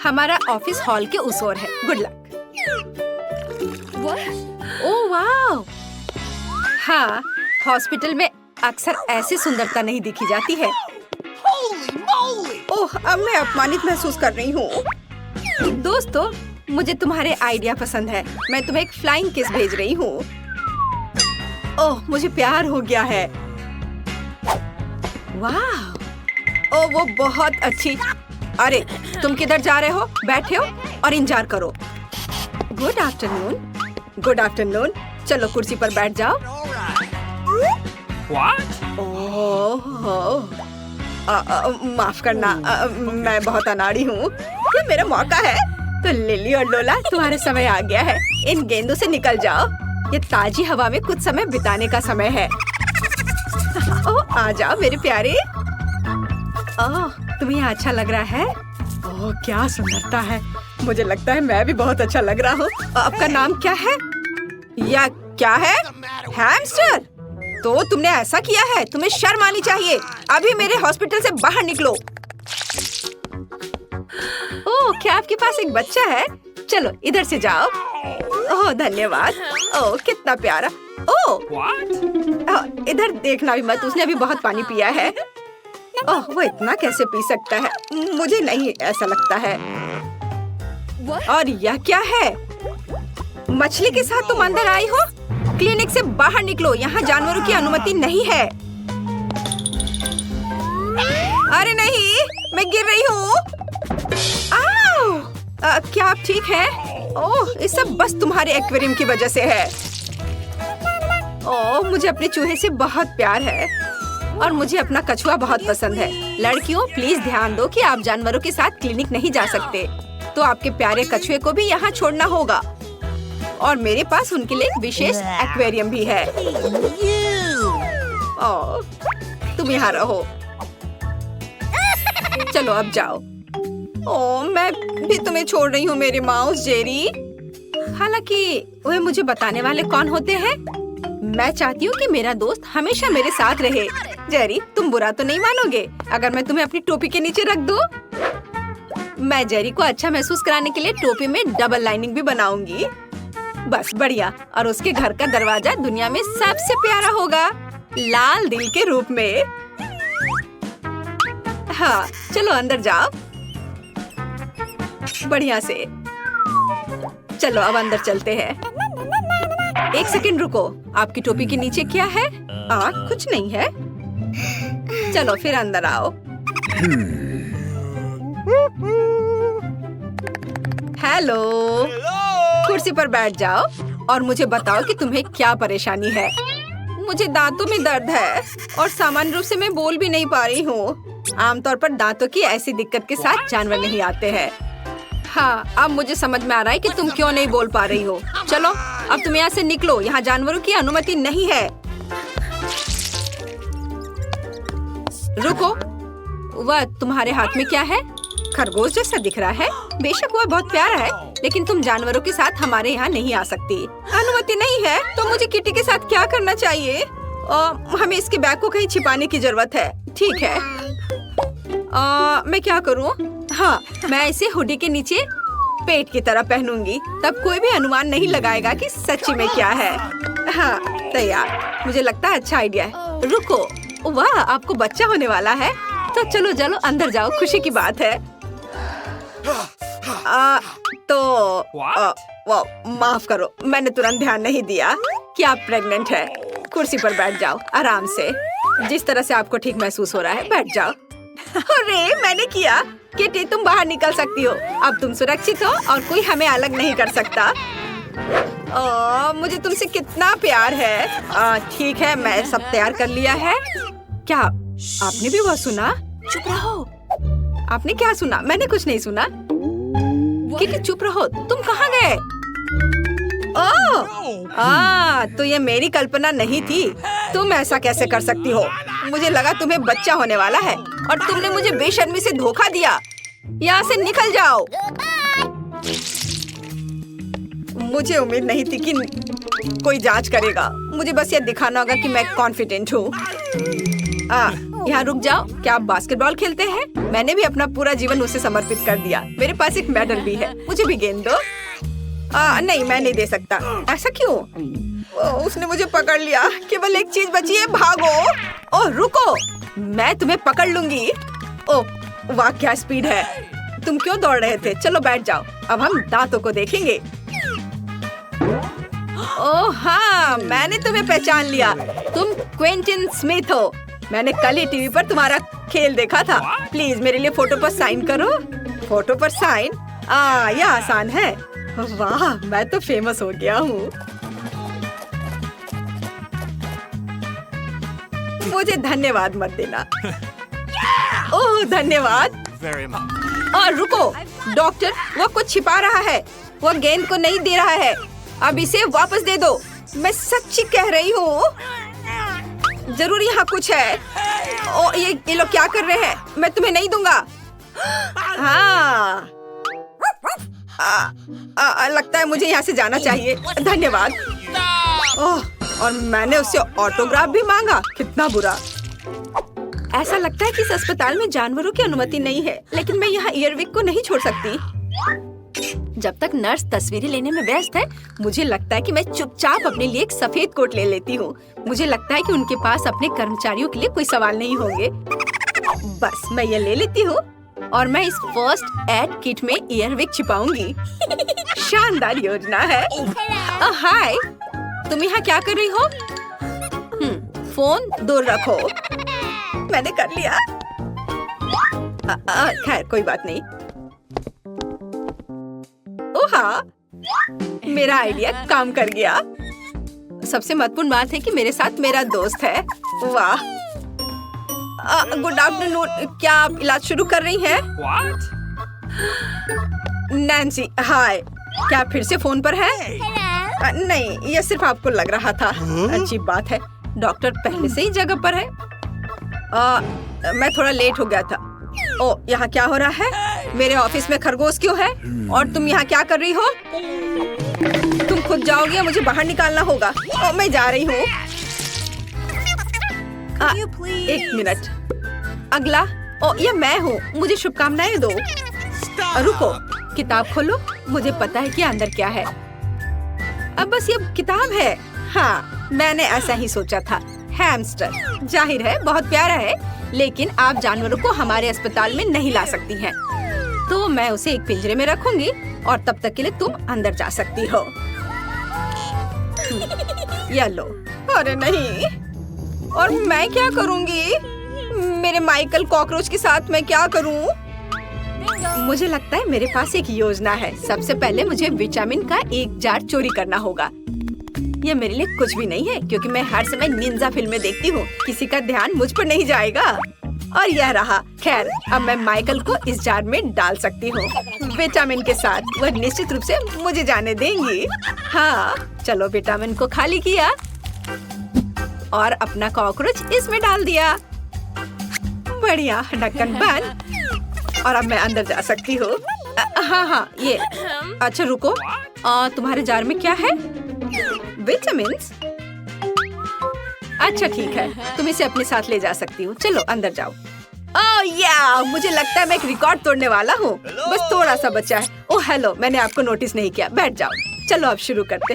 हमारा office hall के उस ओर है। Good luck. ओह वाह! हाँ, हॉस्पिटल में अक्सर ऐसी सुंदरता नहीं दिखी जाती है। ओह, अब मैं अपमानित महसूस कर रही हूँ। दोस्तों, मुझे तुम्हारे आइडिया पसंद है। मैं तुम्हें एक फ्लाइंग किस भेज रही हूँ। ओह, मुझे प्यार हो गया है। वाह! ओह, वो बहुत अच्छी। अरे, तुम किधर जा रहे हो? बैठे हो और इंतजार करो। Good afternoon. Good afternoon. चलो कुर्सी पर बैठ जाओ। ओह, माफ करना, मैं बहुत अनाड़ी हूँ। ये मेरा मौका है। तो लिली और लोला, तुम्हारा समय आ गया है। इन गेंदों से निकल जाओ। ये ताजी हवा में कुछ समय बिताने का समय है। ओह, आ जाओ मेरे प्यारे। ओह, तुम्हें यहाँ अच्छा लग रहा है? ओह, क्या सुंदरता है। मुझे लगता है मैं भी बहुत अच्छा लग रहा हूँ। आपका नाम क्या है? या क्या है? हैमस्टर? तो तुमने ऐसा किया है? तुम्हें शर्म आनी चाहिए। अभी मेरे हॉस्पिटल से बाहर निकलो। ओह, क्या आपके पास एक बच्चा है? चलो इधर से जाओ। ओह, धन्यवाद। ओह, कितना प्यारा। ओह, इधर देखना भी मत, उसने अभी बहुत पानी पिया है। ओह, वो इतना कैसे पी सकता है? मुझे नहीं ऐसा लगता है। और यह क्या है? मछली के साथ तुम अंदर आई हो? क्लिनिक से बाहर निकलो, यहाँ जानवरों की अनुमति नहीं है। अरे नहीं, मैं गिर रही हूँ। क्या आप ठीक हैं? ओह, ये सब बस तुम्हारे एक्वेरियम की वजह से है। ओह, मुझे अपने चूहे से बहुत प्यार है और मुझे अपना कछुआ बहुत पसंद है। लड़कियों, प्लीज ध्यान दो कि आप जानवरों के साथ क्लिनिक नहीं जा सकते। तो आपके प्यारे कछुए को भी यहाँ छोड़ना होगा। और मेरे पास उनके लिए एक विशेष एक्वेरियम भी है। ओह, तुम यहाँ रहो। चलो अब जाओ। ओह, मैं भी तुम्हें छोड़ रही हूँ मेरे माउस जेरी। हालांकि वे मुझे बताने वाले कौन होते हैं? मैं चाहती हूँ कि मेरा दोस्त हमेशा मेरे साथ रहे। जेरी, तुम बुरा तो नहीं मानोगे अगर मैं तुम्हें अपनी टोपी के नीचे रख दूँ? मैं जेरी को अच्छा महसूस कराने के लिए टोपी में डबल लाइनिंग भी बनाऊंगी। बस बढ़िया। और उसके घर का दरवाजा दुनिया में सबसे प्यारा होगा, लाल दिल के रूप में। हाँ, चलो अंदर जाओ। बढ़िया से। चलो अब अंदर चलते हैं। एक सेकंड रुको, आपकी टोपी के नीचे क्या है? कुछ नहीं है। चलो फिर अंदर आओ। हेलो, कुर्सी पर बैठ जाओ और मुझे बताओ कि तुम्हें क्या परेशानी है। मुझे दांतों में दर्द है और सामान्य रूप से मैं बोल भी नहीं पा रही हूँ। आमतौर पर दांतों की ऐसी दिक्कत के साथ जानवर नहीं आते हैं। हाँ, अब मुझे समझ में आ रहा है कि तुम क्यों नहीं बोल पा रही हो। चलो अब तुम यहाँ से निकलो, यहाँ जानवरों की अनुमति नहीं है। रुको, वह तुम्हारे हाथ में क्या है? खरगोश जैसा दिख रहा है। बेशक वह बहुत प्यारा है, लेकिन तुम जानवरों के साथ हमारे यहाँ नहीं आ सकती। अनुमति नहीं है तो मुझे किटी के साथ क्या करना चाहिए? हमें इसके बैग को कहीं छिपाने की जरूरत है। ठीक है, मैं क्या करूँ? हाँ, मैं इसे हुडी के नीचे पेट की तरह पहनूंगी, तब कोई भी अनुमान नहीं लगाएगा कि सच्ची में क्या है। हाँ, तैयार। मुझे लगता है अच्छा आइडिया है। रुको, वाह, आपको बच्चा होने वाला है। तो चलो चलो अंदर जाओ, खुशी की बात है। माफ करो, मैंने तुरंत ध्यान नहीं दिया कि आप प्रेग्नेंट है। कुर्सी पर बैठ जाओ आराम से, जिस तरह से आपको ठीक महसूस हो रहा है। बैठ जाओ। अरे मैंने किया। किटी, तुम बाहर निकल सकती हो। अब तुम सुरक्षित हो और कोई हमें अलग नहीं कर सकता। मुझे तुमसे कितना प्यार है। ठीक है, मैं सब तैयार कर लिया है। क्या आपने भी वह सुना? चुप रहो। आपने क्या सुना? मैंने कुछ नहीं सुना। किटी चुप रहो। तुम कहाँ गए? तो ये मेरी कल्पना नहीं थी। तुम ऐसा कैसे कर सकती हो? मुझे लगा तुम्हें बच्चा होने वाला है और तुमने मुझे बेशर्मी से धोखा दिया। यहाँ से निकल जाओ। मुझे उम्मीद नहीं थी कि कोई जांच करेगा। मुझे बस ये दिखाना होगा कि मैं कॉन्फिडेंट हूँ। यहाँ रुक जाओ। क्या आप बास्केटबॉल खेलते हैं? मैंने भी अपना पूरा जीवन उसे समर्पित कर दिया। मेरे पास एक मेडल भी है। मुझे भी गेंद दो। नहीं, मैं नहीं दे सकता। ऐसा क्यों? उसने मुझे पकड़ लिया। केवल एक चीज बची है, भागो। ओह रुको, मैं तुम्हें पकड़ लूंगी। ओह वाह, क्या स्पीड है। तुम क्यों दौड़ रहे थे? चलो बैठ जाओ, अब हम दांतों को देखेंगे। ओह हाँ, मैंने तुम्हें पहचान लिया। तुम क्विंटन स्मिथ हो। मैंने कल ही टीवी पर तुम्हारा खेल देखा था। प्लीज मेरे लिए फोटो पर साइन करो। फोटो पर साइन? यह आसान है। वाह, मैं तो फेमस हो गया हूँ। मुझे धन्यवाद मत देना। ओह धन्यवाद। और रुको डॉक्टर, वो कुछ छिपा रहा है। वो गेंद को नहीं दे रहा है। अब इसे वापस दे दो। मैं सच्ची कह रही हूँ। जरूर यहाँ कुछ है। ओ ये लोग क्या कर रहे हैं? मैं तुम्हें नहीं दूंगा। हाँ लगता है मुझे यहाँ से जाना चाहिए। धन्यवाद। ओह, और मैंने उससे ऑटोग्राफ भी मांगा। कितना बुरा। ऐसा लगता है कि इस अस्पताल में जानवरों की अनुमति नहीं है, लेकिन मैं यहाँ ईयरविक को नहीं छोड़ सकती। जब तक नर्स तस्वीरें लेने में व्यस्त है, मुझे लगता है कि मैं चुपचाप अपने लिए एक सफेद कोट ले लेती हूँ। मुझे लगता है कि उनके पास अपने कर्मचारियों के लिए कोई सवाल नहीं होंगे। बस मैं ये ले लेती हूँ और मैं इस फर्स्ट एड किट में ईयरविक छिपाऊंगी। शानदार योजना है। हाय, तुम यहाँ क्या कर रही हो? फोन दूर रखो। मैंने कर लिया। खैर कोई बात नहीं। ओह हाँ, मेरा आइडिया काम कर गया। सबसे महत्वपूर्ण बात है कि मेरे साथ मेरा दोस्त है। वाह। Good afternoon. क्या आप इलाज शुरू कर रही हैं? नैन्सी, हाय। क्या आप फिर से फोन पर हैं? नहीं, यह सिर्फ आपको लग रहा था। अच्छी बात है, डॉक्टर पहले से ही जगह पर है। मैं थोड़ा लेट हो गया था। ओ, यहाँ क्या हो रहा है? मेरे ऑफिस में खरगोश क्यों है? और तुम यहाँ क्या कर रही हो? तुम खुद जाओगी या मुझे बाहर निकालना होगा? ओ, मैं जा रही हूँ। एक मिनट। अगला। ओ, ये मैं हूँ। मुझे शुभकामनाएं दो। रुको, किताब खोलो। मुझे पता है कि अंदर क्या है। अब बस ये किताब है। हाँ, मैंने ऐसा ही सोचा था। हैमस्टर, जाहिर है बहुत प्यारा है, लेकिन आप जानवरों को हमारे अस्पताल में नहीं ला सकती हैं। तो मैं उसे एक पिंजरे में रखूंगी और तब तक के लिए तुम अंदर जा सकती हो। या लो। अरे नहीं, और मैं क्या करूंगी? मेरे माइकल कॉकरोच के साथ मैं क्या करूं? मुझे लगता है मेरे पास एक योजना है। सबसे पहले मुझे विटामिन का एक जार चोरी करना होगा। ये मेरे लिए कुछ भी नहीं है, क्योंकि मैं हर समय निंजा फिल्में देखती हूँ। किसी का ध्यान मुझ पर नहीं जाएगा। और यह रहा। खैर, अब मैं माइकल को इस जार में डाल सकती हूँ विटामिन के साथ। वह निश्चित रूप से मुझे जाने देंगी। हाँ, चलो विटामिन को खाली किया और अपना कॉकरोच इसमें डाल दिया। बढ़िया, ढक्कन बंद। और अब मैं अंदर जा सकती हूँ। हाँ, ये अच्छा रुको। तुम्हारे जार में क्या है? विटामिन्स? अच्छा ठीक है, तुम इसे अपने साथ ले जा सकती हो। चलो अंदर जाओ। ओह मुझे लगता है मैं एक रिकॉर्ड तोड़ने वाला हूँ। बस थोड़ा सा बचा है। ओह हेलो, मैंने आपको नोटिस नहीं किया। बैठ जाओ। चलो अब शुरू करते।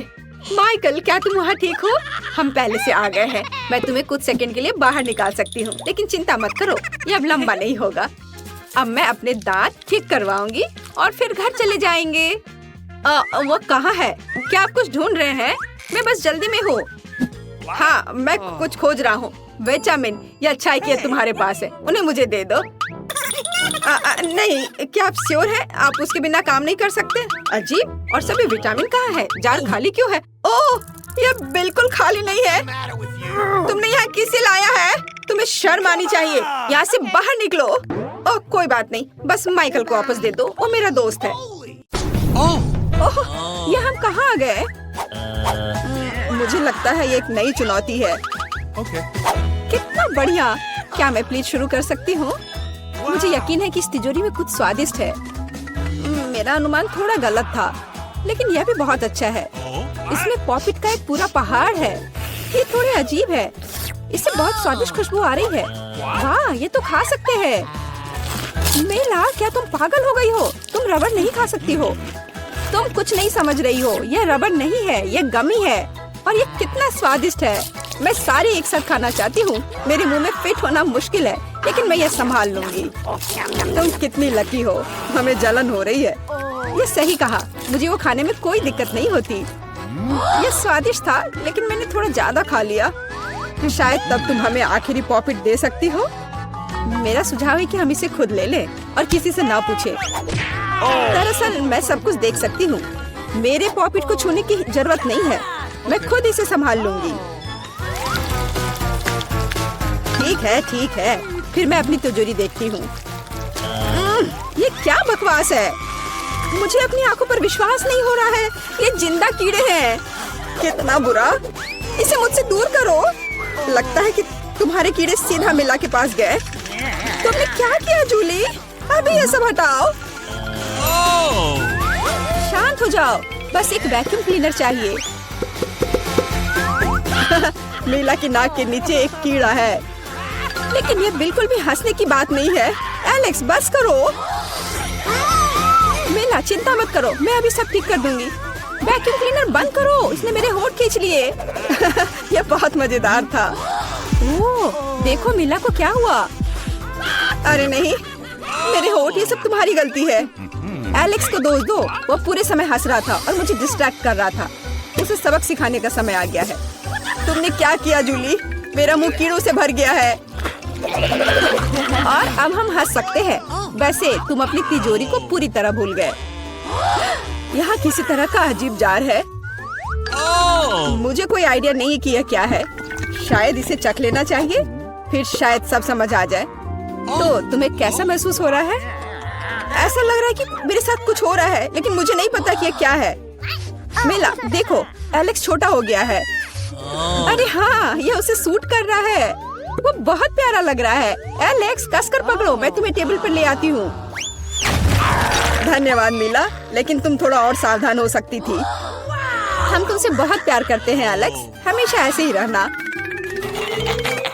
माइकल, क्या तुम वहाँ ठीक हो? हम पहले से आ गए हैं। मैं तुम्हें कुछ सेकंड के लिए बाहर निकाल सकती हूँ, लेकिन चिंता मत करो, ये अब लंबा नहीं होगा। अब मैं अपने दांत ठीक करवाऊंगी और फिर घर चले जाएंगे। वो कहाँ है? क्या आप कुछ ढूंढ रहे हैं? मैं बस जल्दी में हूँ। हाँ, मैं कुछ खोज रहा हूँ। विटामिन या चाय की तुम्हारे पास है, उन्हें मुझे दे दो। नहीं, क्या आप श्योर हैं? आप उसके बिना काम नहीं कर सकते? अजीब, और सभी विटामिन कहाँ है? जार खाली क्यों है? ओह, यह बिल्कुल खाली नहीं है। तुमने यहाँ किसे लाया है? तुम्हें शर्म आनी चाहिए। यहाँ से बाहर निकलो। ओह, कोई बात नहीं, बस माइकल को वापस दे दो, वो मेरा दोस्त है। ओह, ये हम कहाँ आ गए? मुझे लगता है ये एक नई चुनौती है। कितना बढ़िया। क्या मैं प्लीज शुरू कर सकती हूँ? मुझे यकीन है कि इस तिजोरी में कुछ स्वादिष्ट है। मेरा अनुमान थोड़ा गलत था, लेकिन यह भी बहुत अच्छा है। इसमें पॉपिट का एक पूरा पहाड़ है। ये थोड़े अजीब है। इससे बहुत स्वादिष्ट खुशबू आ रही है। वाह, ये तो खा सकते हैं। मेला, क्या तुम पागल हो गई हो? तुम रबड़ नहीं खा सकती हो। तुम कुछ नहीं समझ रही हो। यह रबड़ नहीं है, यह गमी है। और ये कितना स्वादिष्ट है। मैं सारी एक साथ खाना चाहती हूँ। मेरे मुंह में फिट होना मुश्किल है, लेकिन मैं ये संभाल लूंगी। तुम कितनी लकी हो। हमें जलन हो रही है। ये सही कहा, मुझे वो खाने में कोई दिक्कत नहीं होती। ये स्वादिष्ट था, लेकिन मैंने थोड़ा ज्यादा खा लिया। शायद तब तुम हमें आखिरी पॉपिट दे सकती हो। मेरा सुझाव है कि हम इसे खुद ले लें और किसी से ना पूछे। दरअसल मैं सब कुछ देख सकती हूँ। मेरे पॉपिट को छूने की जरूरत नहीं है। मैं खुद इसे संभाल लूंगी। ठीक है। फिर मैं अपनी तिजोरी देखती हूँ। ये क्या बकवास है? मुझे अपनी आंखों पर विश्वास नहीं हो रहा है। ये जिंदा कीड़े हैं। कितना बुरा। इसे मुझसे दूर करो। लगता है कि तुम्हारे कीड़े सीधा मिला के पास गए। तुमने क्या किया जूली? अभी ये सब हटाओ। शांत हो जाओ। बस एक वैक्यूम क्लीनर चाहिए। मीला की नाक के नीचे एक कीड़ा है, लेकिन ये बिल्कुल भी हंसने की बात नहीं है। एलेक्स, बस करो। मीला, चिंता मत करो, मैं अभी सब ठीक कर दूंगी। वैक्यूम क्लीनर बंद करो, इसने मेरे होंठ खींच लिए। यह बहुत मजेदार था। ओह, देखो मीला को क्या हुआ। अरे नहीं, मेरे होंठ, ये सब तुम्हारी गलती है। एलेक्स को दोष दो। वो पूरे समय हंस रहा था और मुझे डिस्ट्रैक्ट कर रहा था। उसे सबक सिखाने का समय आ गया है। तुमने क्या किया जूली? मेरा मुंह कीड़ों से भर गया है। और अब हम हंस सकते हैं। वैसे तुम अपनी तिजोरी को पूरी तरह भूल गए। यहाँ किसी तरह का अजीब जार है। मुझे कोई आइडिया नहीं कि यह क्या है। शायद इसे चख लेना चाहिए, फिर शायद सब समझ आ जाए। तो तुम्हें कैसा महसूस हो रहा है? ऐसा लग रहा है कि मेरे साथ कुछ हो रहा है, लेकिन मुझे नहीं पता कि यह क्या है। मीला, देखो, एलेक्स छोटा हो गया है। अरे हाँ, ये उसे सूट कर रहा है। वो बहुत प्यारा लग रहा है। एलेक्स, कसकर पकड़ो, मैं तुम्हें टेबल पर ले आती हूँ। धन्यवाद मीला, लेकिन तुम थोड़ा और सावधान हो सकती थी। हम तुमसे बहुत प्यार करते हैं एलेक्स, हमेशा ऐसे ही रहना।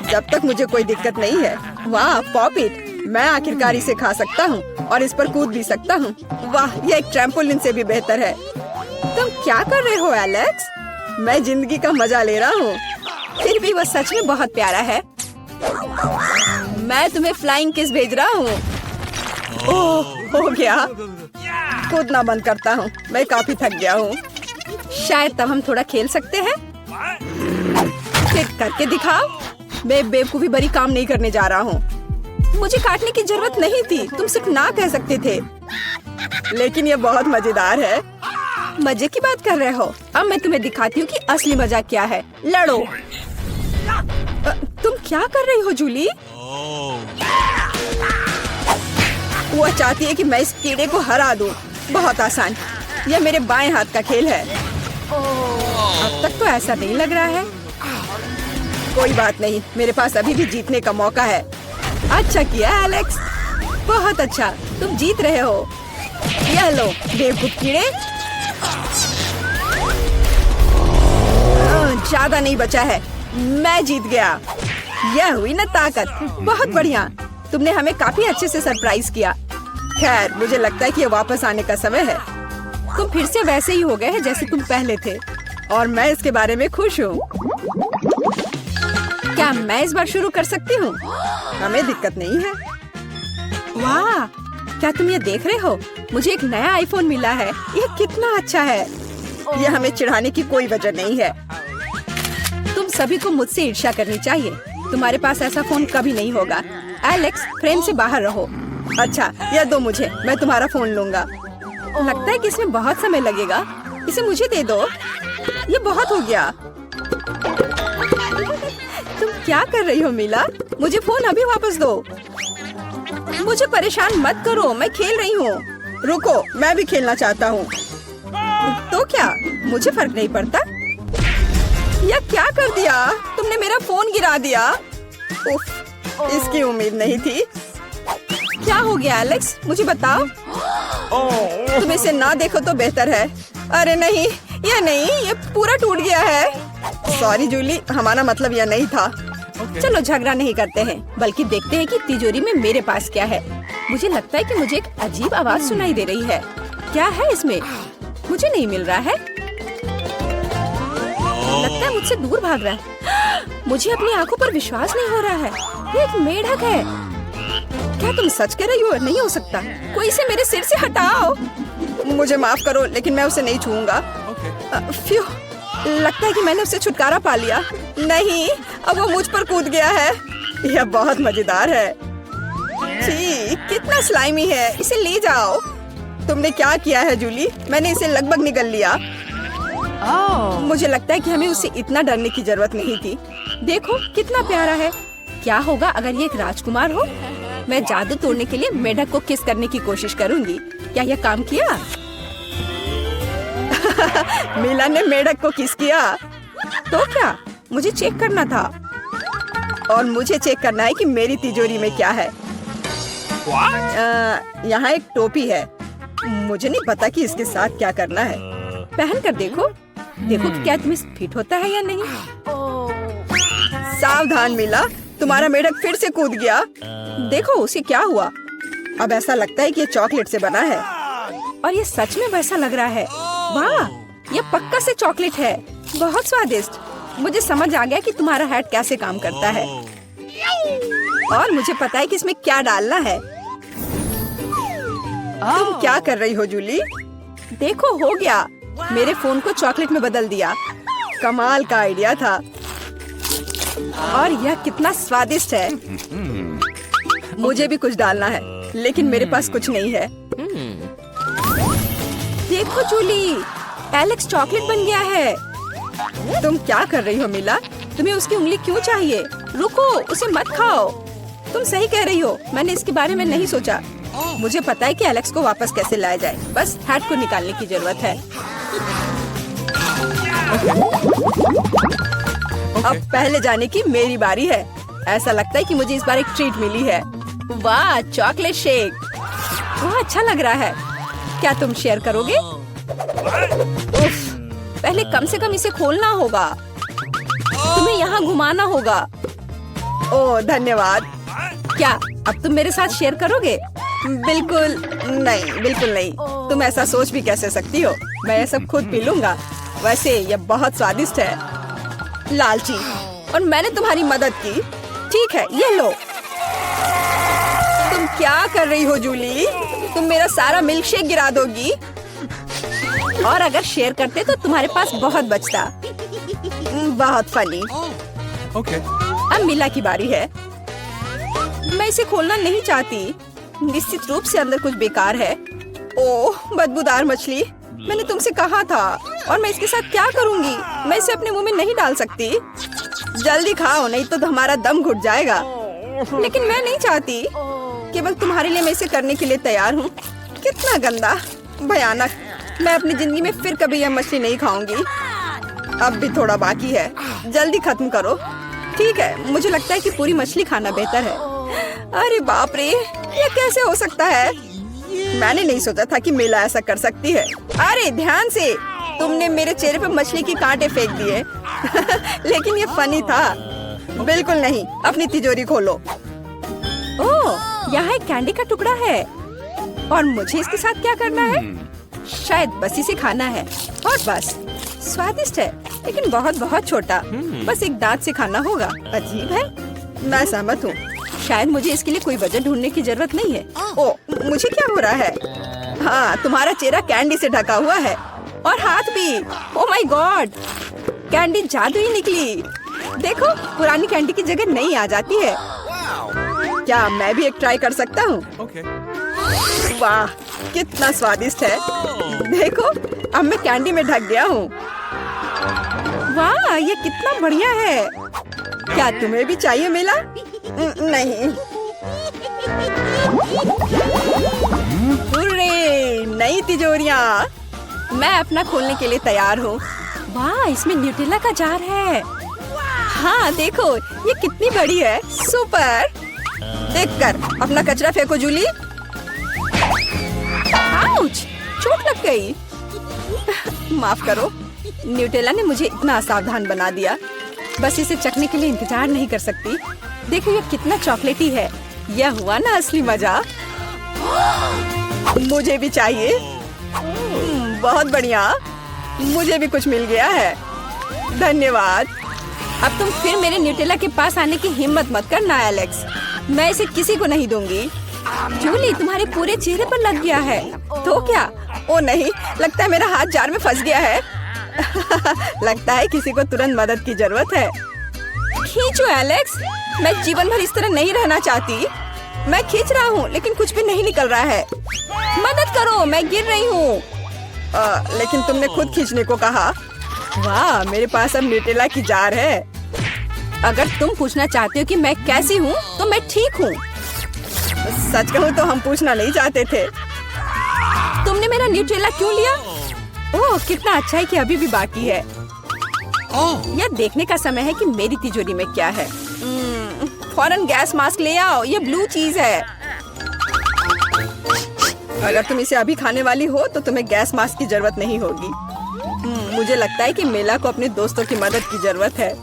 जब तक मुझे कोई दिक्कत नहीं है। वाह, पॉपिट, मैं आखिरकार इसे खा सकता हूँ और इस पर कूद भी सकता हूँ। वाह, यह एक ट्रैम्पोलिन से भी बेहतर है। तुम क्या कर रहे हो एलेक्स? मैं जिंदगी का मजा ले रहा हूँ। फिर भी वो सच में बहुत प्यारा है। मैं तुम्हें फ्लाइंग किस भेज रहा हूँ। ओह, हो गया। कूदना बंद करता हूँ, मैं काफी थक गया हूँ। शायद तब हम थोड़ा खेल सकते हैं। फिर करके दिखाओ। मैं बेवकूफी भरी काम नहीं करने जा रहा हूँ। मुझे काटने की जरूरत नहीं थी, तुम सिर्फ ना कह सकते थे। लेकिन ये बहुत मजेदार है। मजे की बात कर रहे हो? अब मैं तुम्हें दिखाती हूँ कि असली मजा क्या है। लड़ो। तुम क्या कर रही हो जूली? वो चाहती है कि मैं इस कीड़े को हरा दूं। बहुत आसान। यह मेरे बाएं हाथ का खेल है। अब तक तो ऐसा नहीं लग रहा है। कोई बात नहीं, मेरे पास अभी भी जीतने का मौका है। अच्छा किया एलेक्स, बहुत अच्छा, तुम जीत रहे हो। यह लो बेवकूफ कीड़े। ज्यादा नहीं बचा है, मैं जीत गया। यह हुई ना ताकत। बहुत बढ़िया, तुमने हमें काफी अच्छे से सरप्राइज किया। खैर, मुझे लगता है कि ये वापस आने का समय है। तुम फिर से वैसे ही हो गए हैं जैसे तुम पहले थे, और मैं इसके बारे में खुश हूँ। क्या मैं इस बार शुरू कर सकती हूँ? हमें दिक्कत नहीं है। वाह, क्या तुम ये देख रहे हो? मुझे एक नया आईफोन मिला है। यह कितना अच्छा है। यह हमें चिढ़ाने की कोई वजह नहीं है। तुम सभी को मुझसे ईर्ष्या करनी चाहिए। तुम्हारे पास ऐसा फोन कभी नहीं होगा। एलेक्स, फ्रेम से बाहर रहो। अच्छा, यह दो मुझे, मैं तुम्हारा फोन लूंगा। लगता है कि इसमें बहुत समय लगेगा। इसे मुझे दे दो। ये बहुत हो गया। तुम क्या कर रही हो मीला? मुझे फोन अभी वापस दो। मुझे परेशान मत करो, मैं खेल रही हूँ। रुको, मैं भी खेलना चाहता हूँ। तो क्या, मुझे फर्क नहीं पड़ता। यह क्या कर दिया तुमने? मेरा फोन गिरा दिया। उफ, इसकी उम्मीद नहीं थी। क्या हो गया एलेक्स, मुझे बताओ। तुम इसे ना देखो तो बेहतर है। अरे नहीं, यह नहीं, ये पूरा टूट गया है। सॉरी जूली, हमारा मतलब यह नहीं था। चलो झगड़ा नहीं करते हैं, बल्कि देखते हैं कि तिजोरी में मेरे पास क्या है। मुझे लगता है कि मुझे एक अजीब आवाज सुनाई दे रही है। क्या है इसमें? मुझे नहीं मिल रहा है। लगता है मुझसे दूर भाग रहा है। मुझे अपनी आंखों पर विश्वास नहीं हो रहा है। ये एक मेढक है। क्या तुम सच कह रही हो? नहीं हो सकता। कोई इसे मेरे सिर से हटाओ। मुझे माफ करो, लेकिन मैं उसे नहीं छूऊंगा। फ्यू, लगता है कि मैंने उससे छुटकारा पा लिया। नहीं, अब वो मुझ पर कूद गया है। यह बहुत मजेदार है। छी, कितना स्लाइमी है। इसे ले जाओ। तुमने क्या किया है जूली? मैंने इसे लगभग निगल लिया। मुझे लगता है कि हमें उससे इतना डरने की जरूरत नहीं थी। देखो कितना प्यारा है। क्या होगा अगर ये एक राजकुमार हो? मैं जादू तोड़ने के लिए मेढक को किस करने की कोशिश करूंगी। क्या यह काम किया? मीला ने मेढक को किस किया। तो क्या? मुझे चेक करना था। और मुझे चेक करना है कि मेरी तिजोरी में क्या है। यहाँ एक टोपी है। मुझे नहीं पता कि इसके साथ क्या करना है। पहन कर देखो। देखो कि क्या तुम्हें फिट होता है या नहीं। सावधान मीला, तुम्हारा मेढक फिर से कूद गया। देखो उसे क्या हुआ। अब ऐसा लगता है कि ये चॉकलेट से बना है। और ये सच में वैसा लग रहा है। वाह, ये पक्का से चॉकलेट है। बहुत स्वादिष्ट। मुझे समझ आ गया कि तुम्हारा हैट कैसे काम करता है। और मुझे पता है कि इसमें क्या डालना है। तुम क्या कर रही हो जूली? देखो हो गया। मेरे फोन को चॉकलेट में बदल दिया। कमाल का आइडिया था। और यह कितना स्वादिष्ट है। मुझे भी कुछ डालना है, लेकिन मेरे पास कुछ नहीं है। देखो जूली, एलेक्स चॉकलेट बन गया है। तुम क्या कर रही हो मीला? तुम्हें उसकी उंगली क्यों चाहिए? रुको, उसे मत खाओ। तुम सही कह रही हो। मैंने इसके बारे में नहीं सोचा। मुझे पता है कि एलेक्स को वापस कैसे लाया जाए। बस हैट को निकालने की जरूरत है। अब पहले जाने की मेरी बारी है। ऐसा लगता है कि मुझे इस बार एक ट्रीट मिली है। वाह, चॉकलेट शेक। वाह, अच्छा लग रहा है। क्या तुम शेयर करोगे? उफ, पहले कम से कम इसे खोलना होगा। तुम्हें यहाँ घुमाना होगा। ओह धन्यवाद। क्या अब तुम मेरे साथ शेयर करोगे? बिल्कुल नहीं, बिल्कुल नहीं। तुम ऐसा सोच भी कैसे सकती हो? मैं ये सब खुद पी लूंगा। वैसे ये बहुत स्वादिष्ट है। लालची, और मैंने तुम्हारी मदद की। ठीक है, ये लो। तुम क्या कर रही हो जूली? तुम मेरा सारा मिल्क शेक गिरा दोगी। और अगर शेयर करते तो तुम्हारे पास बहुत बचता। बहुत फनी। अब मीला की बारी है। मैं इसे खोलना नहीं चाहती। निश्चित रूप से अंदर कुछ बेकार है। ओह, बदबूदार मछली। मैंने तुमसे कहा था। और मैं इसके साथ क्या करूंगी? मैं इसे अपने मुंह में नहीं डाल सकती। जल्दी खाओ, नहीं तो हमारा दम घुट जाएगा। लेकिन मैं नहीं चाहती। केवल तुम्हारे लिए मैं इसे करने के लिए तैयार हूँ। कितना गंदा, भयानक। मैं अपनी जिंदगी में फिर कभी यह मछली नहीं खाऊंगी। अब भी थोड़ा बाकी है। जल्दी खत्म करो। ठीक है, मुझे लगता है कि पूरी मछली खाना बेहतर है। अरे बाप रे, ये कैसे हो सकता है? मैंने नहीं सोचा था कि मीला ऐसा कर सकती है। अरे ध्यान से, तुमने मेरे चेहरे पर मछली के कांटे फेंक दिए। लेकिन ये फनी था। बिल्कुल नहीं। अपनी तिजोरी खोलो। ओह, यहाँ एक कैंडी का टुकड़ा है। और मुझे इसके साथ क्या करना है? शायद बस इसे खाना है। और बस। स्वादिष्ट है, लेकिन बहुत बहुत छोटा। बस एक दांत से खाना होगा। अजीब है। मैं सहमत हूँ। शायद मुझे इसके लिए कोई वजह ढूंढने की जरूरत नहीं है। ओह, मुझे क्या हो रहा है? हाँ, तुम्हारा चेहरा कैंडी से ढका हुआ है। और हाथ भी। ओह माय गॉड, कैंडी जादू ही निकली। देखो, पुरानी कैंडी की जगह नई आ जाती है। क्या मैं भी एक ट्राई कर सकता हूँ? वाह, कितना स्वादिष्ट है। देखो, अब मैं कैंडी में ढक गया हूँ। वाह, ये कितना बढ़िया है। क्या तुम्हें भी चाहिए मीला? नहीं। हुर्रे, नई तिजोरियाँ। मैं अपना खोलने के लिए तैयार हूँ। वाह, इसमें न्यूटेला का जार है। हाँ देखो, ये कितनी बड़ी है। सुपर। देखकर अपना कचरा फेंको जूली। आउच, चोट लग गई। माफ करो, न्यूटेला ने मुझे इतना असावधान बना दिया। बस इसे चखने के लिए इंतजार नहीं कर सकती। देखो ये कितना चॉकलेटी है। यह हुआ ना असली मजा। मुझे भी चाहिए। बहुत बढ़िया, मुझे भी कुछ मिल गया है। धन्यवाद। अब तुम फिर मेरे न्यूटेला के पास आने की हिम्मत मत करना एलेक्स। मैं इसे किसी को नहीं दूंगी। जूली, तुम्हारे पूरे चेहरे पर लग गया है। तो क्या? ओ नहीं, लगता है मेरा हाथ जार में फंस गया है। लगता है किसी को तुरंत मदद की जरूरत है। खींचो एलेक्स, मैं जीवन भर इस तरह नहीं रहना चाहती। मैं खींच रहा हूँ लेकिन कुछ भी नहीं निकल रहा है। मदद करो, मैं गिर रही हूँ। लेकिन तुमने खुद खींचने को कहा। वाह, मेरे पास अब न्यूटेला की जार है। अगर तुम पूछना चाहते हो कि मैं कैसी हूँ तो मैं ठीक हूँ। सच कहूँ तो हम पूछना नहीं चाहते थे। तुमने मेरा न्यूटेला क्यों लिया? ओह, कितना अच्छा है कि अभी भी बाकी है। यह देखने का समय है कि मेरी तिजोरी में क्या है। फौरन गैस मास्क ले आओ, ये ब्लू चीज है। अगर तुम इसे अभी खाने वाली हो तो तुम्हें गैस मास्क की जरूरत नहीं होगी। मुझे लगता है कि मेला को अपने दोस्तों की मदद की जरूरत है।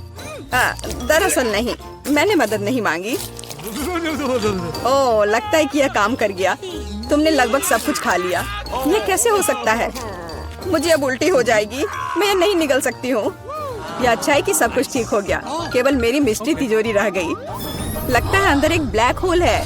दरअसल नहीं, मैंने मदद नहीं मांगी। ओह, लगता है कि यह काम कर गया। तुमने लगभग सब कुछ खा लिया। यह कैसे हो सकता है? मुझे अब उल्टी हो जाएगी। मैं नहीं निकल सकती हूँ। यह अच्छा है कि सब कुछ ठीक हो गया। केवल मेरी मिस्ट्री तिजोरी रह गई। लगता है अंदर एक ब्लैक होल है।